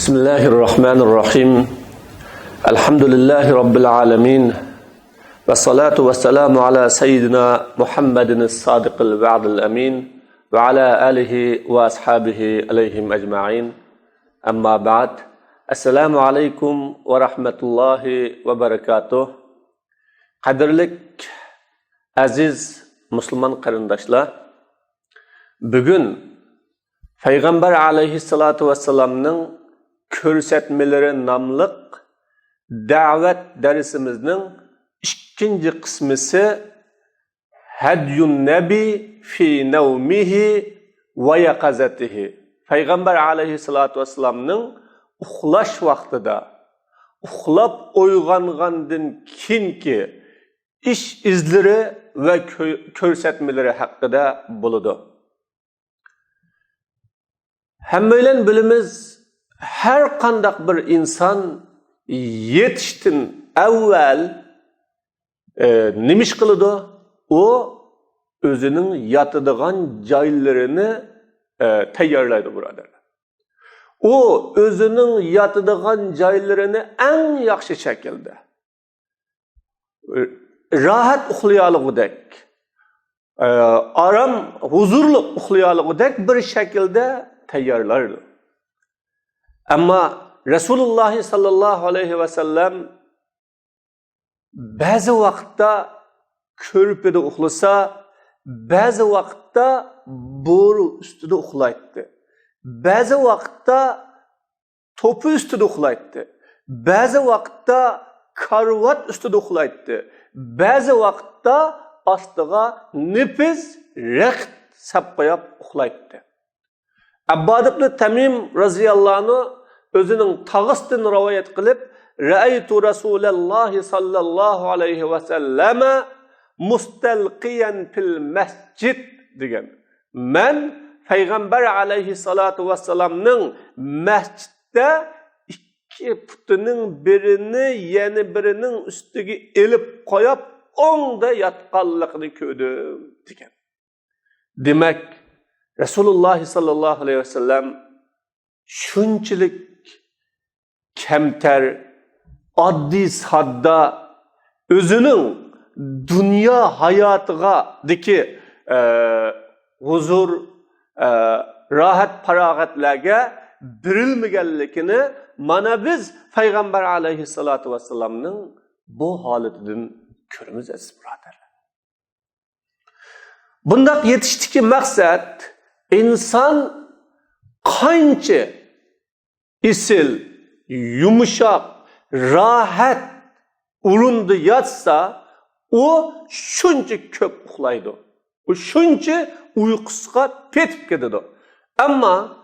Bismillahirrahmanirrahim. Elhamdülillahi Rabbil alemin. Ve salatu ve selamu ala seyyidina Muhammedin s-sadiqil va'dil emin. Ve ala alihi ve ashabihi aleyhim ecma'in. Amma ba'd. Esselamu aleykum ve rahmetullahi ve berekatuh. Kadirlik, aziz Müslüman qarindoshlar. Bugün Peygamber aleyhissalatu vesselam'ның ko'rsatmalari nomliq da'vat darsimizning ikkinchi qismisi Hadyun Nabi fi nawmihi va yaqazatihi. Peygamber aleyhissalatu vesselam'ның uxlash vaqtida, uxlab uyg'ongandan keyingi ish izlari va ko'rsatmalari haqida bo'ladi. Hammalar bilamiz, her qandaq bir insan yetishdan avval nima ish qiladi? O o'zining yotadigan joylarini tayyorlaydi, birodarlar. O o'zining yotadigan joylarini eng yaxshi shaklda rahat uxlayolgudek, aram, huzurli uxlayolgudek bir shaklda tayyorlardi. Ama Resulullah sallallahu aleyhi ve sellem bazı vaqtda ko'rpada uxlasa, bazı vaqtda bo'ri ustida uxlaydi. Bazı vaqtda to'pi ustida uxlaydi. Bazı vaqtda karvat ustida uxlaydi. Bazı vaqtda ostiga nefis rext sap qo'yib uxlaydi. Abbad ibn Tamim radhiyallahu anhu özünün tağısından rivayet qilib, "Ra'aytu Rasulullah sallallahu aleyhi ve selleme mustalqiyan fil masjid" degan. Men Peygamber aleyhissalatu vesselam'ның masjidda ikki putinin birini yeni birinin üstüge elip qo'yib, o'ngda yotganligini ko'rdim degan. Demek Resulullah sallallahu aleyhi ve sellem şunçilik kemter, addi sadda özünün dünya hayatıga diki huzur, rahat paragatlarga birilmegenlikini mana biz Peygamber aleyhissalatu vesselam'ның bu haletinden körümüz etsin, birodarlar. Bundaq yetiştiki maksat insan qancha isil, yumuşak, rahat urundu yatsa, o şunca köp uxlaydı. O şunca uyqusuga petib ketadi. Ama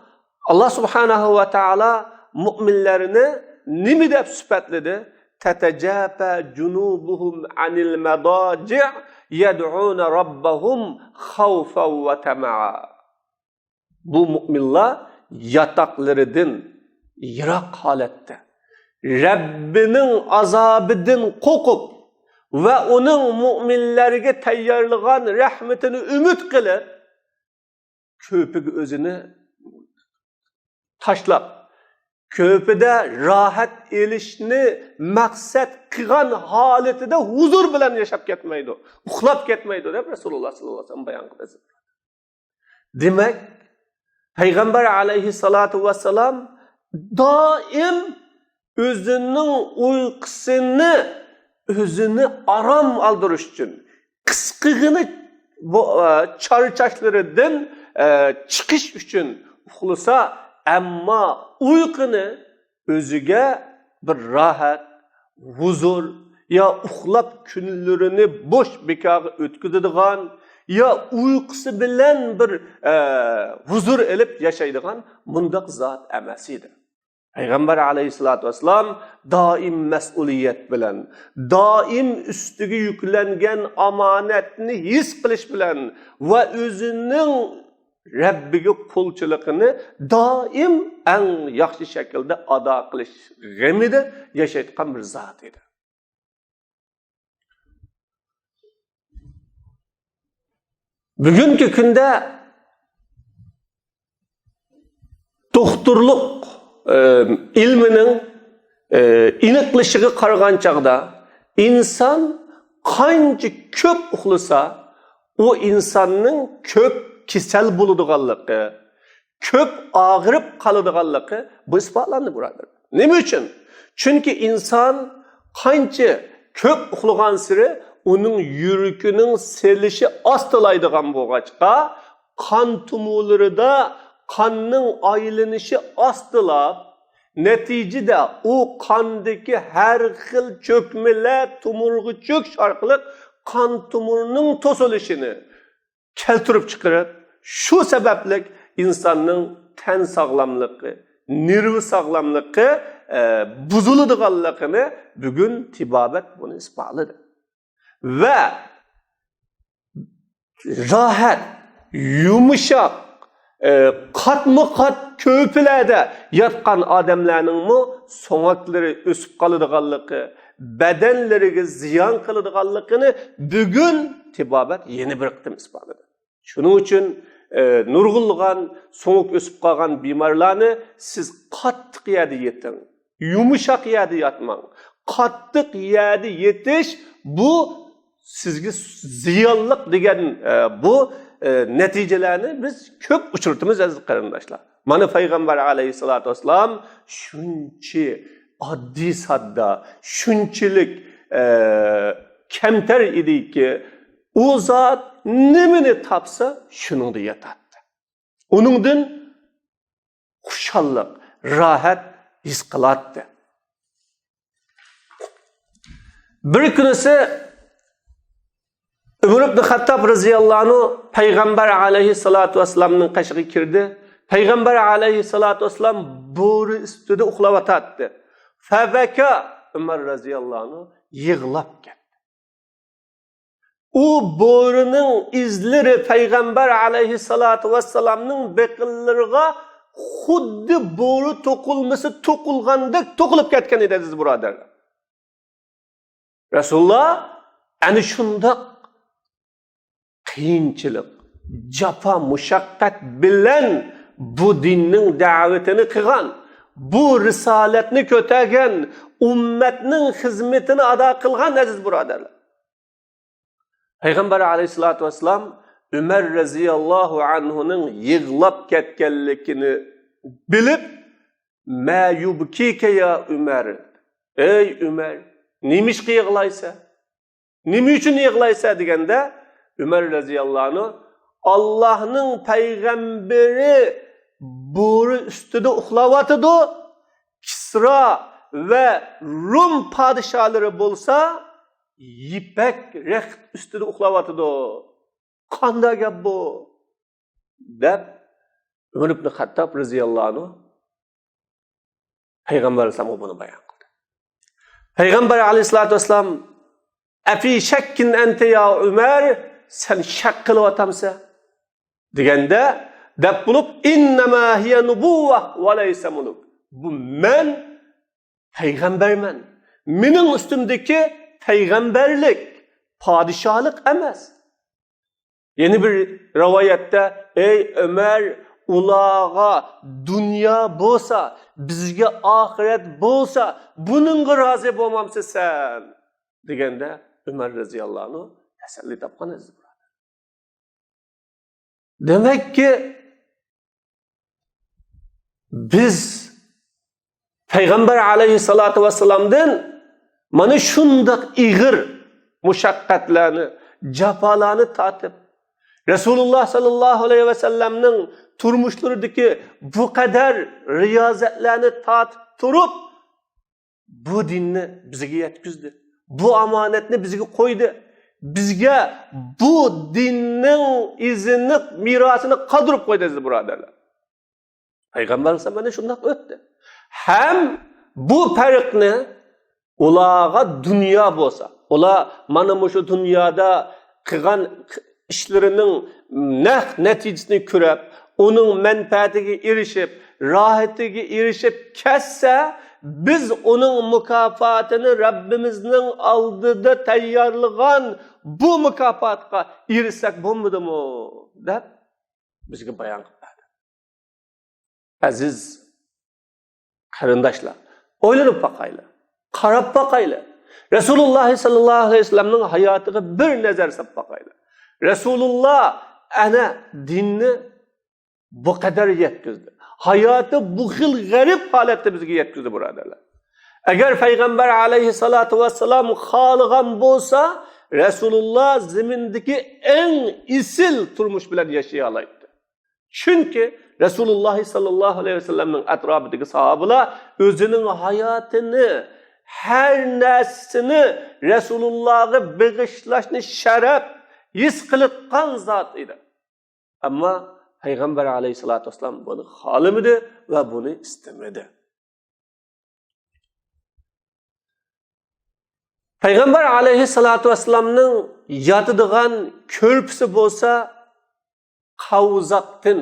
Allah subhanahu ve taala müminlerini nima deb sifatladi? Tatajafa junubuhum anil madaji' yad'una rabbahum khawfan ve tama'a. Bu müminler yataklarından yirak halette, Rabbinin azabından qo'rqib ve onun müminlerge tayyorlagan rahmetini ümit qilib, ko'piga o'zini tashlab, ko'pida rahat elishni maqsad qilgan holatida huzur bilan yashab ketmaydi, uxlab ketmaydi deb Rasululloh sallallohu alayhi vasallam bayon qildi. Demek Peygamber aleyhissalatu vesselam daim özünün uykusunu, özünü aram aldırış için, kıskığını çarçaşlarından çıkış için uxlasa, ama uykunu özüge bir rahat, huzur ya uxlab günlerini boş bekağı ötküdüdüğün, ya uykusu bilen bir huzur elip yaşaydıgan mundaq zat emasiydi. Peygamber aleyhissalatu vesselam daim mesuliyet bilen, daim üstüge yüklengen amanetini his qilish bilen ve özünün Rabbiga qulchiligini daim en yaxshi shaklda ado qilish g'amida yashayotgan bir zat edi. Bugünkü günde doktorluk ilminin iniqlishiga qaragan chaqda inson qancha ko'p uxlasa, o insonning ko'p kasal bo'ladiganligi, ko'p og'rib qoladiganligi bu isbotlandi birodar. Nima uchun? Chunki inson qancha ko'p uxlagan siri uning yuragining selishi ostilaydigan bo'lg'achqa, qon tumurlarida qonning aylanishi ostilab, natijada u qondagi har xil cho'kmalar, tumurg'i cho'kish orqali qon tumurining to'silishini keltirib chiqarib, shu sababli insonning tan sog'lomligi, nerv sog'lomligi buziladiganligini bugun tibobat buni isbotladi. Ve rahat, yumuşak, qatma-qat köpülerde yatkan adamlarning mu soňaklary ösüp kalıdığanlıqı, bedenleriga ziyan kılıdığanlıqını bugün tibobat yeni bir qitim isbotladi. Şunun için nurgulgan, soňak ösüp kalgan bimarlarni siz qattiq yerde yetin, yumuşak yerde yatmang. Qattiq yerde yetiş bu sizge ziyonliq degan bu neticelerni biz ko'p uchirtimiz aziz qarindoshlar. Mana payg'ambar alayhisolatu vasallam shuncha oddiy sodda, shunchalik kamtar ediki, u zot nimani topsa shuningda yotadi. Uningdan xushallik, rohat his qiladi. Bir kunisi Ömür ibn Hattab radıyallahu anh Peygamber aleyhissalatu vesselam'ın qashig'iga kirdi. Peygamber aleyhissalatu vesselam bo'ri ustida uxlayotdi. Fabaka Ömer radıyallahu anh yig'lab ketdi. U bo'rining izlari Peygamber aleyhissalatu vesselam'ning beqillariga xuddi bo'ri to'qilmasi to'qilgandek to'qilib ketgan edi aziz birodarlar. Rasululloh ana shundoq qiyinchilik, jafo, mushaqqat bilan bu dinning da'vatini qilgan, bu risolatni ko'targan, ummatning xizmatini ado qilgan aziz birodarlar. Payg'ambar alayhisolatu vasallam Umar raziyallohu anhuning yig'lab ketganligini bilib, "Ma yubkika ya Umar?" Ey Umar, nimishqa yig'laysa? Nima uchun yig'laysa deganda Ömer radıyallahu anh Allah'ın peygamberi bo'ri ustida uxlayotidi, Kisra ve Rum padişahları bo'lsa yipak rext ustida uxlayotidi. Qanday gap bu? deb Ömer ibn Hattab radıyallahu anh Peygamber sallallahu bunu bayon qildi. Peygamber aleyhissalatu vesselam "Afi shakkin anta ya Ömer?" sen shak qilyapsansa deganda deb bo'lib innama hiya nubuwwa va laysa muluk. Bu men payg'ambarman. Mening ustimdagi payg'ambarlik, podshohlik emas. Yeni bir rivoyatda ey Ömer, ularga dunyo bo'lsa, bizga oxirat bo'lsa, buningga rozi bo'lmamsan sen deganda Ömer radhiyallohu anhu tasalli topgan aziz birodar. Demek ki biz Peygamber aleyhissalatu vesselam'dan mana shundoq ig'ir mushaqqatlarni, jafolarni tatib, Resulullah sallallahu aleyhi ve sellem'nin turmushlaridagi bu kadar riyozatlarni tatib turib, bu dinni bizga yetkazdi. Bu amonatni bizga qo'ydi. Bizga bu dinning izini, mirosini qoldirib qo'ydi aziz birodarlar. Payg'ambar esa mana shundoq o'tdi. Ham bu farqni ularga dunyo bo'lsa, ular mana shu dunyoda qilgan ishlarining natijasini ko'rib, uning manfaatiga erishib, rohatiga erishib ketsa, biz uning mukofotini Rabbimizning oldida tayyorlagan bu mukofotga erishsak bo'lmadimi deb bizga bayon qildi. Aziz Qarindoshlar, o'ylanib boqaylik, qarab boqaylik. Rasululloh sallallohu alayhi vasallamning hayotiga bir nazar solib boqaylik. Rasululloh ana dinni bu qadar yetkazdi. Hayoti bu xil g'arib holatda bizga yetkazdi, birodarlar. Agar payg'ambar alayhisolatu vassalam xohlagan bo'lsa, Rasululloh zimindagi eng isil turmush bilan yashay olaydi. Chunki Rasululloh sallallohu alayhi vasallamning atrofidagi sahobalar o'zining hayotini, har narsasini Rasulullohga bag'ishlashni sharaf his qilgan zot edi. Ammo payg'ambar alayhisolatu vassalam buni xohlamadi va buni istamadi. Payg'ambar alayhisolatu vassalamning yotadigan ko'rpisi bo'lsa qavzoqdan,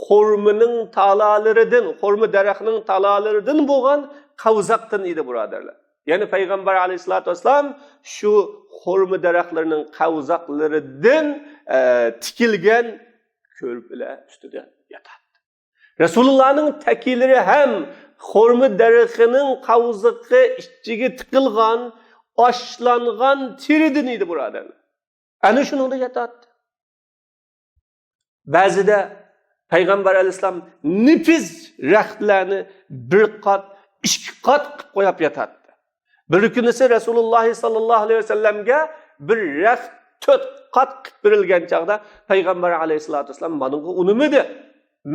xurmining talalaridan, xurmi daraxtining talalaridan bo'lgan qavzoqdan edi, birodarlar. Ya'ni payg'ambar alayhisolatu vassalam shu xurmi daraxtlarining qavzoqlaridan tikilgan ko'rpilar ustida yotadi. Rasulullohning takilari ham xurmi daraxining qavzoqi ichiga tiqilgan, ashlangan teridan edi, birodarlar. Ana shuningda yotadi. Ba'zida payg'ambar alayhisalom nefis raxtlarni bir qat, ikki qat qilib qo'yib yotadi. Bir kunisi Rasululloh sallallohu alayhi vasallamga bir raxt 4 qat qilib berilgan chaqda payg'ambar alayhisolatu vasallam menga unimidi.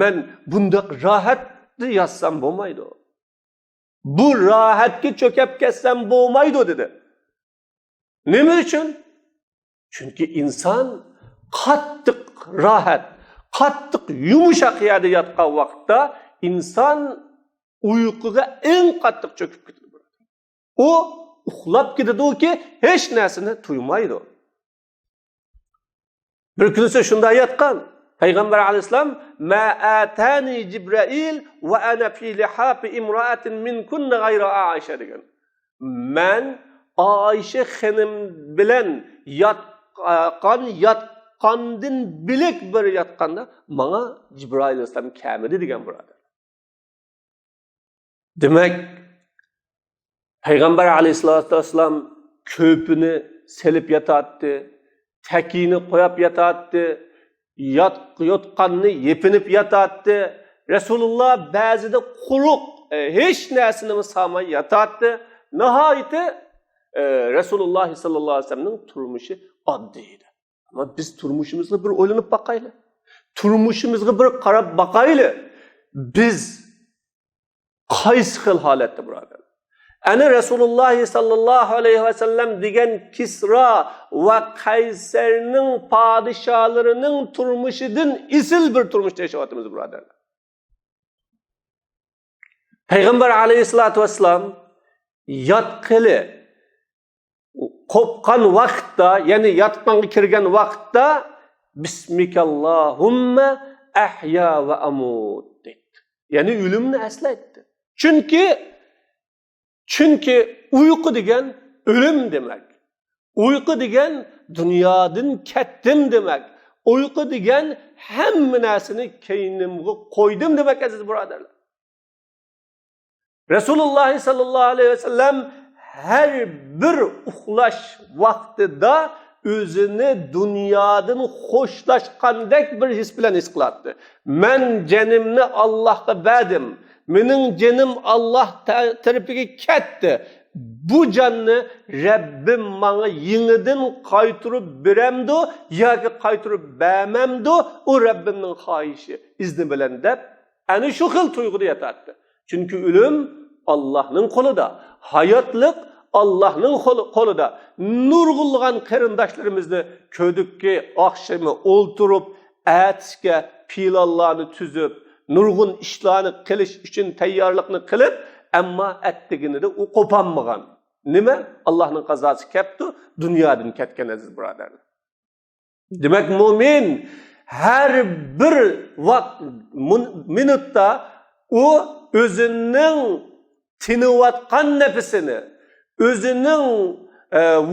Men bundoq rohatni yotsam bo'lmaydi. Bu rohatga cho'kib ketsam bo'lmaydi dedi. Nima uchun? Chunki inson qattiq rohat, qattiq yumshoq yerda yotgan vaqtda inson uyquga eng qattiq cho'kib ketadi. O uxlab ketadi-ki, hech narsani tuymaydi. Bir kunisi shunday aytgan. Payg'ambar alayhisalom ma atani Jibril va ana fi lihafi imra'atin minkunna ghayra Aisha degan. Men Aisha xonim bilan yotqandin bilik bir yotganda menga Jibril alayhisalom kelmadi degan birodar. Demak, payg'ambar alayhisolatu vassalam ko'pini selib yotadi, takini qo'yib yotadi, yotqanni yepinib yotadi. Rasululloh ba'zida quruq hech narsani solmay yotadi. Nihoyatda Rasululloh sallallohu alayhi vasallamning turmushi oddiy edi. Ammo biz turmushimizga bir o'ylanib boqaylik. Turmushimizga bir qarab boqaylik. Biz qaysi xil holatda birodar? Ana Rasululloh sallallohu alayhi vasallam degan Kisra va Qaysarning podsholarining turmushidan isil bir turmushda yashayapmiz, birodarlar. Payg'ambar alayhisolatu vassalam yotqili qopgan vaqtda, ya'ni yotqanga kirgan vaqtda Bismikallahumma ahya va amut dedi. Ya'ni o'limni eslatdi. Chunki uyqu degan o'lim demak. Uyqu degan dunyodan ketdim demak. Uyqu degan hamma narsani keynimga qo'ydim demak, aziz birodarlar. Rasululloh sallallohu alayhi vasallam her bir uxlash vaqtida o'zini dunyodan xo'shlashgandek bir his bilan his qiladi. Men jonimni Allohga berdim. Mening jonim Alloh tarafiga ketdi. Bu jonni Rabbim menga yenidan qaytirib beramdi yoki qaytirib bermamdi, u Rabbimning xohishi izni bilan deb ana shu xil tuyg'uda yotadi. Chunki o'lim Allohning qo'lida, hayotlik Allohning qo'lida. Nurg'ulg'an qarindoshlarimizni ko'dikki oqshimi o'ltirib, atishga pilallarni tuzib, nurg'un ishlarni qilish uchun tayyorlikni qilib, ammo attiginida u qo'panmagan. Nima? Allohning qazosi kelibdi, dunyodan ketgan aziz birodarlar. Demak, mu'min har bir vaqt minutda u o'zining tinayotgan nafsini, o'zining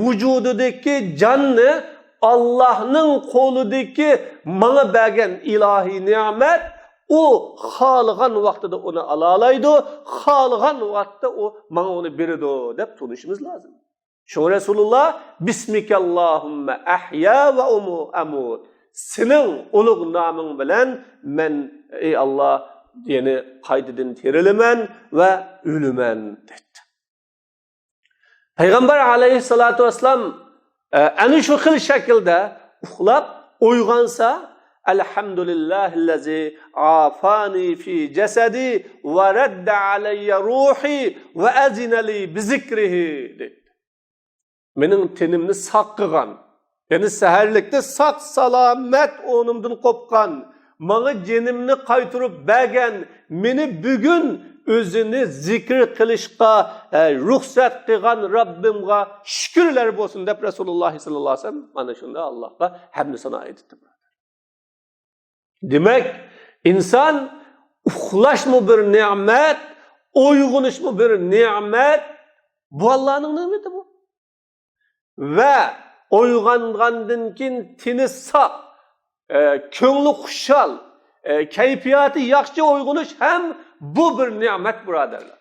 vujudidagi jonni Allohning qo'lidagi menga bergan ilohiy ne'mat, o xalığan vaqtida onu alalaydı, xalığan vaqtda o bana onu beridi deb tunishimiz lazım. Şu Resulullah Bismikallahumma ahya ve amut. Senin ulug' naming bilan men ey Allah deni qaytadan terilaman ve ölümen dedi. Peygamber aleyhissalatu vesselam ana shu xil shaklda uxlab uyg'onsa Elhamdülillahillazi afani fi jasadi ve radda alayya ruhi ve azina li bi zikrihi dedi. Mening tenimni saq qilgan, yani saharlikda saq salomat o'nimdan qopqan, manga jenimni qaytirib bergan, meni bugun o'zini zikr qilishga ruxsat qilgan Rabbimga shukrlar bo'lsin deb Rasululloh sallallohu alayhi vasallam mana shunda Allohga hamd sano aytdi. Demek insan uxlashmi bir ne'mat, uyg'onishmi bir ne'mat, bu Allohning ne'mati bu. Ve uyg'ongandan keyin tini saq, ko'ngli xushal, kayfiyati yaxshi uyg'onish ham bu bir ne'mat birodarlar.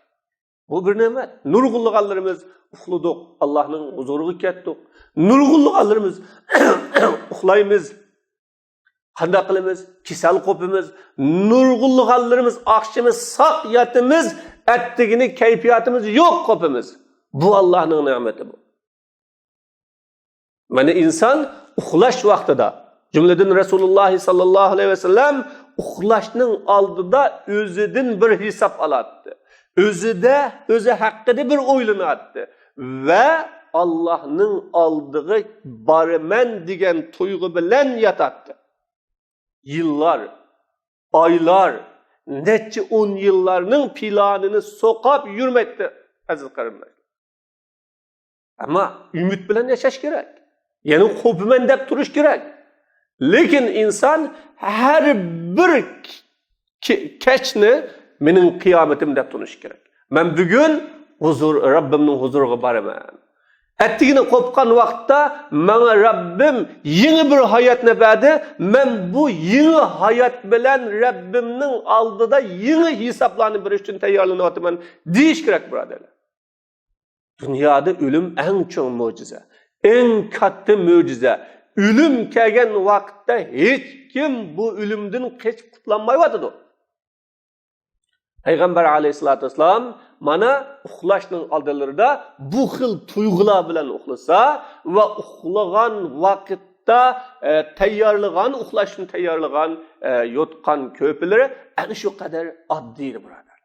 Bu bir ne'mat. Nurg'ullarimiz uxladik, Allohning huzuriga ketdik. Nurg'ullarimiz uxlaymiz. Qanday qilamiz? Kasal qo'pimiz, nurg'ullarimiz oqshimiz saq yatimiz, attigini kayfiyatimiz yo'q qo'pimiz. Bu Allohning ne'mati bu. Mana inson uxlash vaqtida, jumladan Rasululloh sallallohu alayhi vasallam uxlashning oldida o'zidan bir hisob oladi. O'zi haqida bir o'ylanadi va Allohning oldiga boraman degan tuyg'u bilan yotadi. Yıllar, aylar, neçe 10 yıllarının planını sokap yürümekte aziz kardeşler. Ama ümit bilen yaşaş gerek. Yani kopumen dep duruş gerek. Lekin insan her bir keçni menin kıyametim dep duruş gerek. Ben bugün Rabbimnin huzuruna baraman. Ettiğini kopkan vakitte bana Rabbim yeni bir hayat ne verdi? Ben bu yeni hayat bilen Rabbimnin aldıda yeni hesaplarını bir için tayarlanıyorum deyiş gerek buradarlar. Dünyada ölüm en çok mucize, en katı mucize. Ölüm kelgen vakitte hiç kim bu ölümden hiç kutlanmayıvadı. Peygamber aleyhissalatü vesselam mana uxlashning oldilarida bu xil tuyg'ular bilan uxlasa va uxlagan vaqtda uxlashni tayyorlagan yotgan ko'plari ana shu qadar oddiy birodar.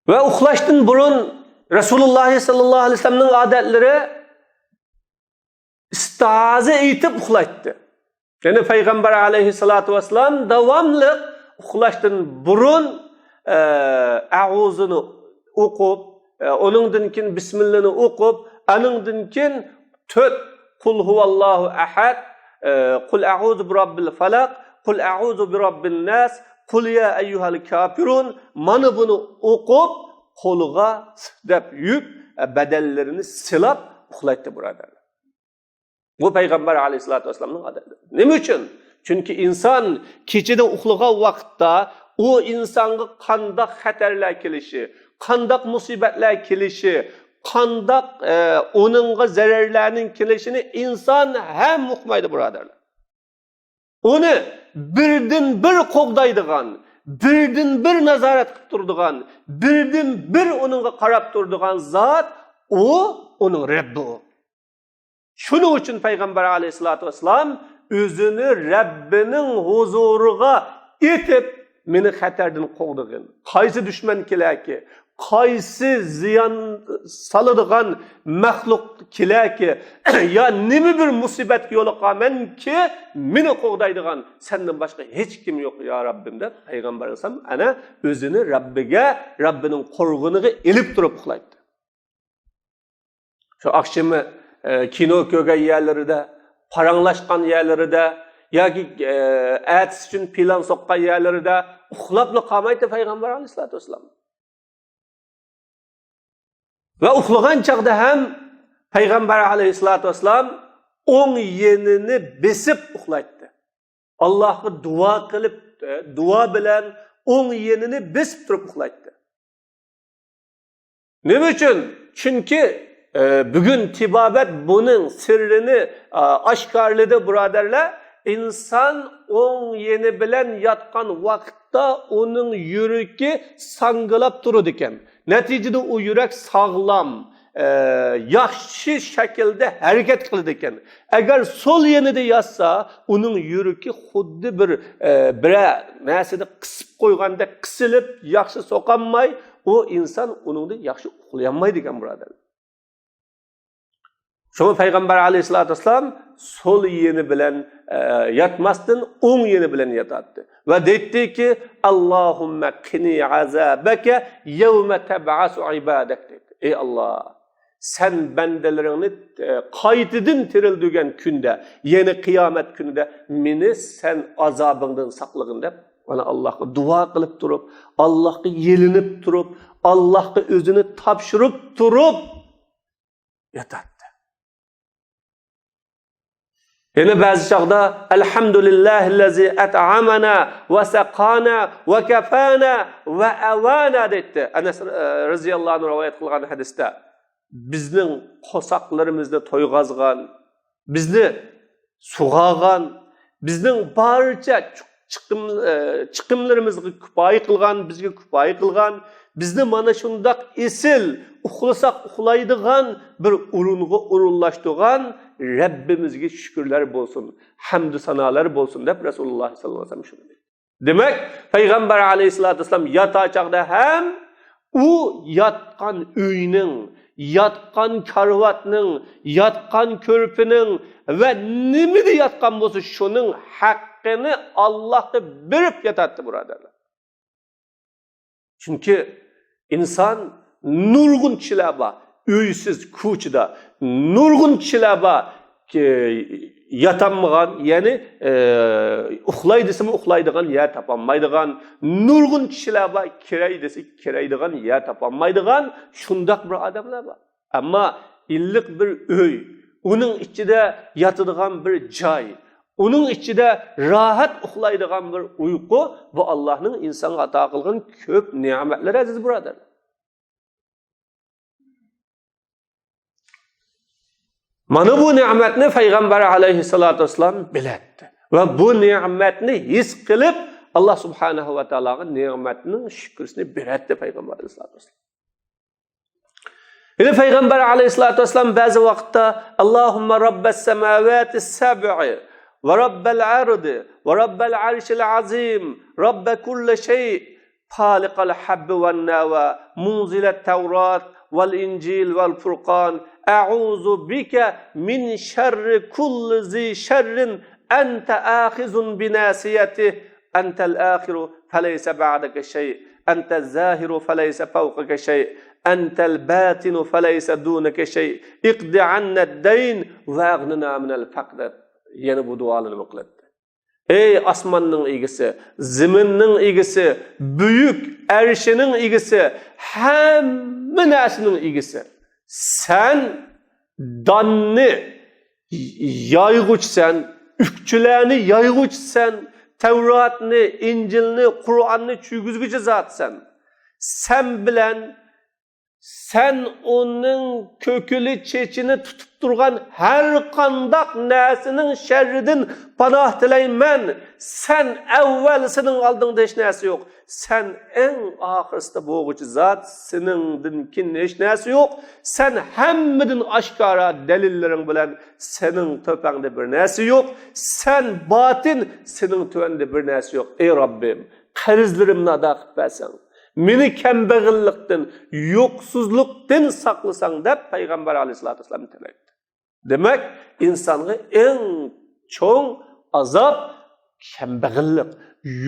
Va uxlashdan burun Rasululloh sallallohu alayhi vasallamning odatlari istiaza aytib uxlaydi. Yani Peygamber aleyhissalatu vesselam devamlı uxlashdan burun a'uzunu o'qib, onundan keyin bismillahni o'qib, anundan keyin 4 Kul huvallohu ahad, Kul a'udhu bi robbil falaq, Kul a'udhu bi robbin nas, Kul ya ayyuhal kafirun mana bunu o'qib, qo'liga deb yub, bedellerini silab uxlaydi birodarlar. Bu Peygamber aleyhissalatü vesselam'ın adeti. Ne için? Çünkü insan keçide uxlagan vaqtda o insanga qandaq xatarlar kelishi, qandaq musibatlar kelishi, qandaq onunga zararlarning kelishini inson ham uqmaydi birodarlar. Onu birdan bir qo'g'daydigan, birdan bir nazorat qilib turadigan, birdan bir onunga qarab turadigan zot onun Rabbi. Şunun için Peygamber aleyhissalatü vesselam özünü Rabbinin huzuruna itip meni xatardan qo'g'digan. Qaysi düşman kelaki, qaysi ziyon saladigan maxluq kelaki, ya nima bir musibatga yo'liqaman ki meni qo'g'daydigan sendan boshqa hech kim yo'q ya Rabbim deb Peygamber alayhisalom ana özünü Rabbinin qo'rg'iniga ilib turib uxlaydi. Şu akşamı kino ko'rgan yerlarida, paranglashgan yerlarida yoki ertasi uchun plan soqqan yerlarida uxlabni qolmaydi Payg'ambar alayhisolatu vasallam. Va uxlagan chaqda ham Payg'ambar alayhisolatu vasallam o'ng yenini besib uxlaydi. Allohga duo qilib, duo bilan o'ng yenini besib turib uxlaydi. Nima uchun? Chunki bugun tibobat buning sirrini oshkorladi, birodarlar. İnsan o'ng yeni bilan yotgan vaqtda uning yuragi sangilab turadi ekan. Natijada u yurak sog'lom, yaxshi shaklda harakat qiladi ekan. Agar sol yenida yotsa, uning yuragi xuddi bir narsani qisib qo'yganda qisilib, yaxshi so'qolmay, u inson uningda yaxshi uxlayolmaydi ekan, birodar. Şunu Peygamber aleyhissalatü vesselam sol yeni bilen yatmasdan o'ng yeni bilen yatattı. Ve dedi ki Allahümme qini azabeke yevme teb'asu ibadek dedi. Ey Allah, sen bendelerini qaytidin tirildiğen günde, yeni kıyamet gününde meni sen azabından saklığın deb bana Allah'a dua kılıp durup, Allah'a yelinip durup, Allah'a özünü tapşırıp durup yatat. Yine bazı çağda elhamdülillahillazi et'amana ve sakana ve kafana ve avana dedi. Enes radıyallahu anh rivayet kılgan hadiste bizning qo'saqlarimizni to'yg'azgan, bizni sug'agan, bizning barcha chiqimlarimizga kifoya qilgan, bizga kifoya qilgan, bizni mana shundoq esil uxlasak uxlaydigan bir urunga urunlashtirgan Rabbimizga shukrlar bo'lsin, hamd sanolar bo'lsin deb Rasululloh sallallohu alayhi vasallam shuni dedi. Demak, Payg'ambar alayhisolatu vasallam yotachaqda ham u yotgan uyning, yotgan karvatning, yotgan ko'rpining va nimada yotgan bo'lsa shuning haqqini Allohga berib yotadi, birodarlar. Chunki inson nurg'un kishilar bor, uysiz ko'chada nurg'un kishilar bor yatanmagan, ya'ni uxlay desam uxlaydigan yer topolmaydigan, nurg'un kishilar bor kerak desa keraydigan yer topolmaydigan shundoq bir odamlar bor. Ammo illiq bir uy, uning ichida yotadigan bir joy, uning ichida rohat uxlaydigan bir uyqu bu Allohning insonga ato qilgan ko'p ne'matlari, aziz birodarlar. Mana bu ne'matni Payg'ambar alayhissalatu vassalam biladi. Va bu ne'matni his qilib Alloh subhanahu va taologa ne'matning shukrisini beradi Payg'ambar alayhissalatu vassalam. Yine Peygamber aleyhissalatü vesselam bazı vakitte Allahümme Rabbes semavati sab'i ve Rabbel ardi ve Rabbel arşil azim Rabbe kulle şey Halikal habbi ve nava munzilet tevrat vel incil vel furkan A'udhu bike min şerri kulli zi şerrin ente ahizun binasiyetih entel ahiru feleyse ba'deke şey entel zahiru feleyse fevkeke şey entel batinu feleyse duneke şey iqdi anned-dayn ve aghnina minel faqr. Yani bu dualarını kıldı. Ey asmanның egisi, ziminning egisi, büyük erşinin egisi, hamma narsaning egisi. Sen danni yayg'uchsan, ukchilarni yayg'uchsan, Tevratni, İncilni, Qur'onni tuyg'izguchi zotsan. Sen bilan sen onun kökülü çeçini tutup durgan her qandaq narsaning sharridan panoh tilayman. Sen evvelsinin aldığında hiç narsa yok. Sen en ahiriste boğucu zat, senindinkin hiç narsa yok. Sen hemmedin aşkara delillerin bilen senin töpende bir narsa yok. Sen batin, senin tövende bir narsa yok. Ey Rabbim, qarzlarimni ado qilib bersan. Meni kambag'allikdan, yo'qsizlikdan saqlasan deb Payg'ambar alayhisolatu vasallam tilaydi. Demak, insonga eng cho'ng azob kambag'allik,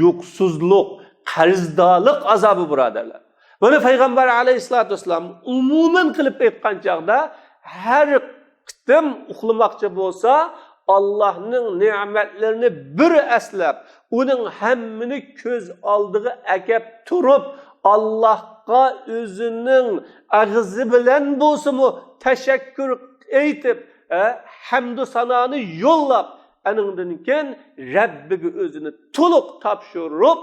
yo'qsizlik, qarzdorlik azobi, birodarlar. Mana Payg'ambar alayhisolatu vasallam umuman qilib aytgan chaqda har qitim uxlamoqchi bo'lsa, Allah'ның ne'matlarini bir aslab, uning hammini ko'z oldiga akab turib, Allohga o'zining ag'zi bilan bo'lsa-mu tashakkur aytib, hamdu sananı yollab, anından keyin Rabbiga o'zini to'liq topshirib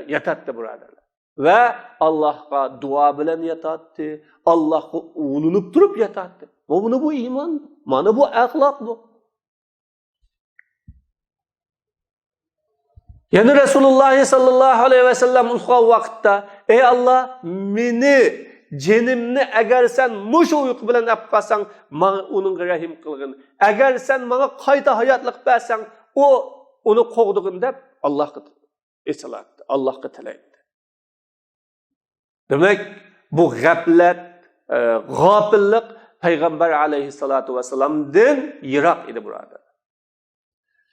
yatatdi birodarlar. Va Allohga duo bilan yatatdi, Allohga ulinib turib yatatdi. Mana bu iymon, mana bu axloq bu. Yani Resulullah sallallahu aleyhi ve sellem uxlagan vaqtda, ey Allah, meni jenimni agar sen mush uyqu bilan olib qolsang, menga uningga rahim qilgin. Agar sen menga qayta hayotlik bersang, uni qo'g'digin deb Allohga eslatdi, Allohga tilaydi. Demak, bu g'aflat, g'ofillik Payg'ambar alayhissalatu vassalamdan yiroq edi birodar.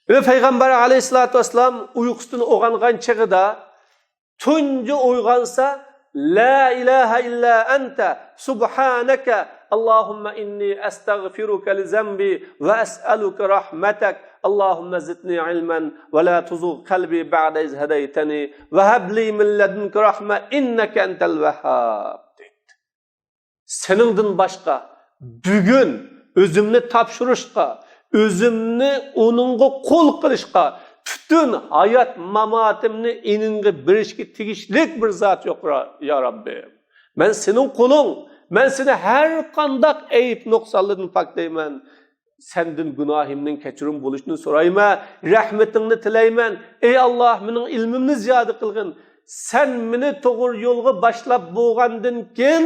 Ve Peygamber aleyhissalatu vesselam uykusundan uyg'ongan chig'ida tunji uyg'onsa la ilaha illa anta subhanaka Allahumma inni astaghfiruka li zambi ve as'aluka rahmatak Allahumma zidni ilman ve la tuzugh qalbi ba'da iz hadaytani ve hab li min ladunka rahma innaka antal vahhab. Seningdan boshqa bugun o'zimni topshirishga, özümni onunga qo'l qilishga, bütün hayat mamatimni eninga berishga tegishlik bir zat yo'q ya Rabbi. Men sening qo'ling, men seni har qanday ayib nuqsonlardan poklayman. Senden gunohimning kechirim bo'lishini so'rayman, rahmatingni tilayman. Ey Alloh, mening ilmimni ziyoda qilgin. Sen meni to'g'ri yo'lga boshlab bo'lgandan keyin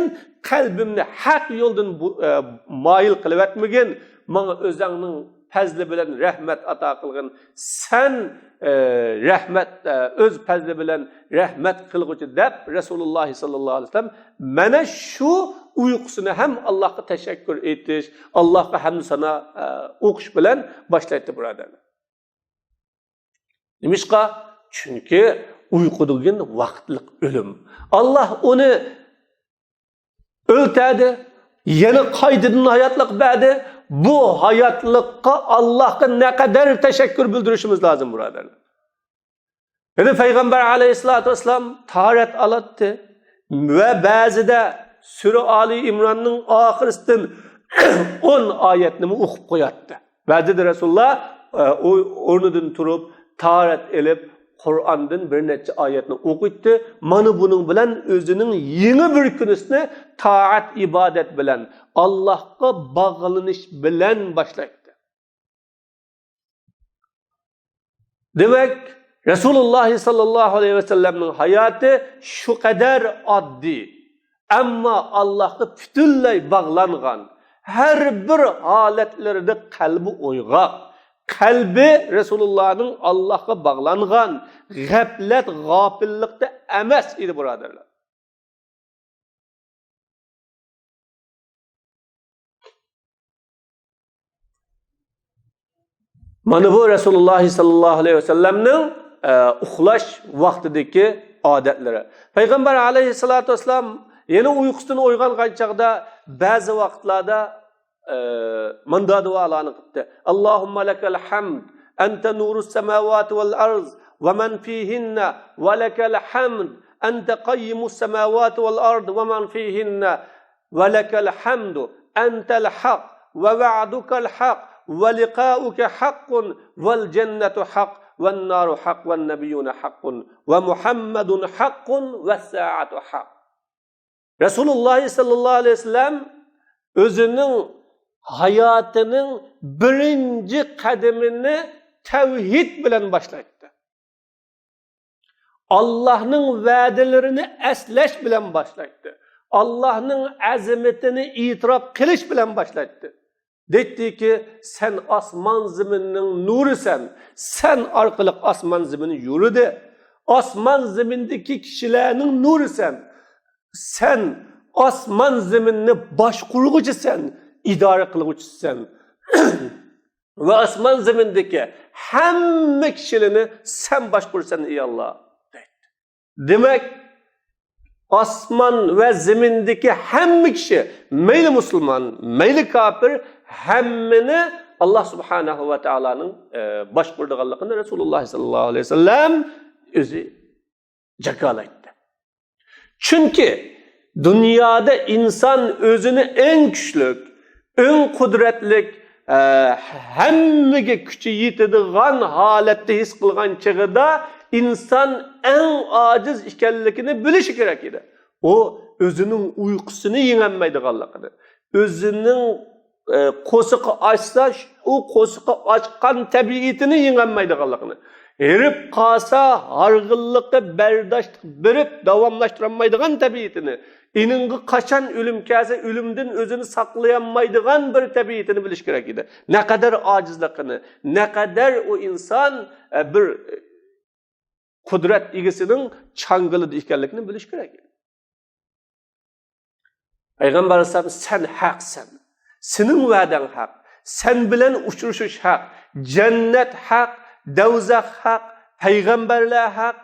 qalbimni haq yo'ldan moyil qilib etmagin. Bana özünün fazli bilen rahmet ata kılgın. Sen rahmet, öz fazli bilen rahmet kılgıcı dep Resulullah sallallahu aleyhi ve sellem bana şu uykusunu hem Allah'a teşekkür etiş, Allah'a hem sana okuş bilen başlaydı buradan. Demişka? Çünkü uykuduğun vaktlik ölüm. Allah onu öldürdü, yeni kaydının hayatlık verdi. Bu hayatlıkka Allah'a ne kadar teşekkür bildirişimiz lazım buradan. Yani Peygamber aleyhissalatü vesselam taharet alattı ve bazıda Sure Ali İmran'ın ahirisinden 10 ayetini okup koyattı. Bazıda Resulullah ornudan turup taharet elip Kur'an'dan bir neçe ayetini okuydu. Mana bunun bilen özünün yeni bir künesine taat ibadet bilen, Allah'a bağlanış bilen başlaydı. Demek Resulullah sallallahu aleyhi ve sellem'in hayatı şu kadar addi. Ama Allah'a bütünley bağlangan, her bir haletlerde kalbi uyga. Kalbi Resulullah'ın Allah'a bağlangan, gaflet, gafillikte emes idi buradarlar. Mana bu Resulullah sallallahu aleyhi ve sellem'nin uxlash vaqtidagi odatlari. Payg'ambar alayhissalatu vesselam yana uyqusidan uyg'ongan chaqda ba'zi vaqtlarda manda duolarni qildi. Allohumma lakal hamd anta nurus samawati val arz va man fihinna va lakal hamd anta qayyimus samawati val ard va man fihinna va lakal hamdu antal haq va va'dukal haq va liqa'uka haqqun val jannatu haq wan naru haq wan nabiyyuna haqqun va muhammadun haqqun vas sa'atu haq. Resulullah sallallahu aleyhi ve sellem özünün hayatının birinci kademini tevhid bilen başlattı. Allah'ın vədələrini əsləş bilen başlattı. Allah'ın azametini itiraf qilish bilen başlattı. Dedi ki sen asman ziminin nurusen, sen arkalık asman zimini yürüdü. Asman zimindeki kişilerin nurusen, sen asman ziminini başkurucusen, idare kılıcısın. Ve asman zemindeki hem kişilerini sen başkursan ey Allah. Demek asman ve zemindeki hem kişi, meyli Müslüman, meyli kafir, hemmini Allah subhanahu ve Taala'nın başkurduğanlığını Resulullah sallallahu aleyhi ve sellem özü cakalaydı. Çünkü dünyada insan özünü en güçlük, en kudretlik, hammaga kuchi yetadigan holatda his qilgan chig'ida inson eng ojiz ekanligini bilishi kerak edi. O o'zining uyqusini yengolmaydiganligini, o'zining qo'siqi ochsa, u qo'siqi ochgan tabiatini yengolmaydiganligini, erib qolsa harg'inlikqa bardosh berib davomlashtirolmaydigan tabiatini, iningi qachon o'lim kelsa o'limdan o'zini saqlayolmaydigan bir tabiatini bilish kerak edi. Naqadar ojizligini, naqadar o inson bir qudrat egasining changilida ekanligini bilish kerak edi. Payg'ambar alayhisalom sen haqsan. Sening va'dang haq. Sen bilan uchrashish haq. Jannat haq, dovzax haq, payg'ambarlar haq,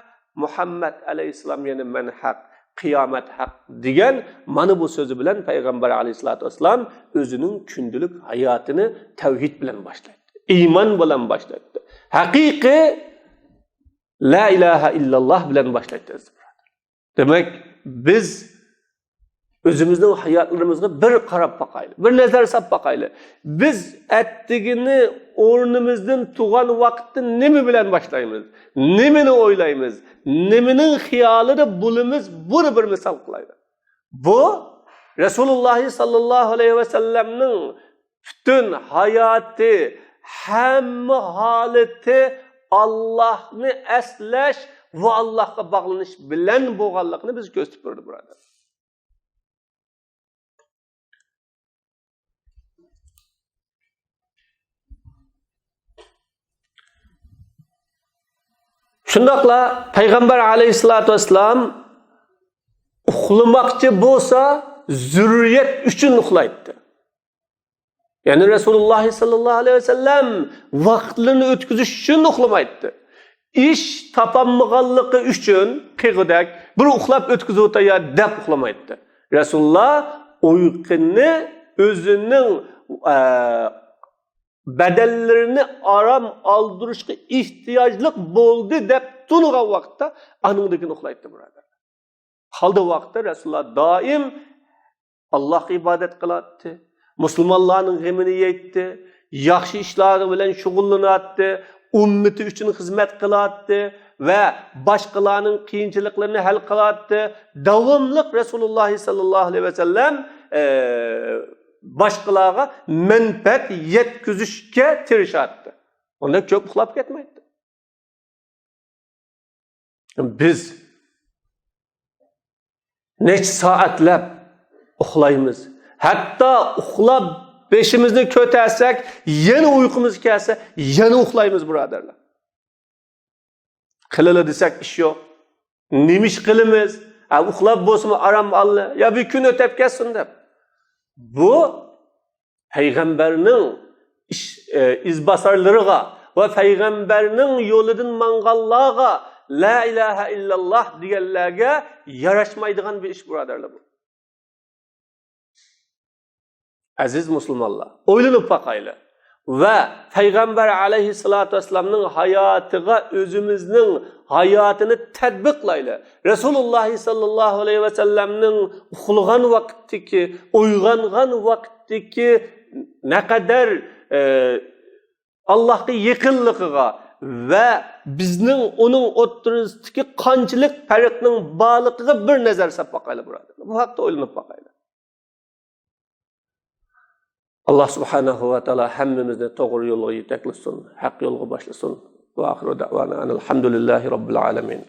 Muhammad alayhisalom yana men haq, qiyomat haq degan mana bu so'zi bilan payg'ambar alayhisolatu vasallam o'zining kundalik hayotini tavhid bilan boshlaydi. Iymon bilan boshlaydi. Haqiqiy la ilaha illalloh bilan boshlaydi. Demak, biz özümüzün hayatlarımızda bir qarab bakaylı, bir nazar sap bakaylı. Biz ettigini o'rnimizdan tuğan vakitte nemi bilen başlayımız, nemini oylayımız, neminin hiyalını bulumuz, bunu bir misal kılaydı. Bu, Resulullah sallallahu aleyhi ve sellem'nin bütün hayatı, hem haleti Allah'ını esleş ve Allah'a bağlanış bilen boğallıqını biz gösterdi burada. Şundaqla Peygamber aleyhissalatu vesselam uxlamoqchi bo'lsa zürriyet üçün uxlaydi. Yani Resulullah sallallahu aleyhi ve sellem vaqtlarini o'tkazish uchun uxlamaydi. İş tapammaganligi uchun qiyg'idek bir uxlab o'tkazib o'tayar deb uxlamaydi. Resulullah uyquni o'zining bedellerini aram aldırışqa ihtiyaclık bo'ldi deb tungan vaqtda anındakini uxlaydi burada. Qaldı vaqtda Resulullah daim Allah'a ibadet qiladi, musulmonlarning g'amini yeydi, yaxshi ishlari bilan shug'ullanadi, ummati uchun xizmat qiladi ve boshqalarning qiyinchiliklarini hal qiladi. Davomli Resulullah sallallahu aleyhi ve sellem başqalarga menfaat yetkazishga tirishadi. Onda ko'p uxlab ketmaydi. Biz necha soatlab uxlaymiz. Hatta uxlab beşimizni ko'tarsak, yana uyqumuz kelsa, yana uxlaymiz birodarlar. Qilili desak ish yo'q. Nima ish qilamiz? Uxlab bo'lsa aram alla, ya bir kun o'tib ketsin deb. Bu peygamberinin izbasarlarıga ve peygamberinin yoludan mangallarga la ilahe illallah diyenlerge yaraşmaydıgan bir iş buradarlar bu. Aziz Müslümanlar, oylanıp bakaylı ve Peygamber aleyhissalatu vesselam'nın hayatıga özümüzün hayatını tadbiqlaylı. Resulullah sallallahu aleyhi ve sellem'nin uxlagan vaktiki, uygangan vaktiki ne kadar Allah'a yakınlıqıga ve bizning onun o'ttirisdagi qanchalik farqning borligiga bir nazar sap bakaylı burada. Bu haqda o'ylanib bakaylı. Allah subhanahu ve taala hammamizni to'g'ri yo'lga yetaklasin, haq yo'lga boshlasın. Ve ahiru da'vana alhamdulillahi rabbil alamin.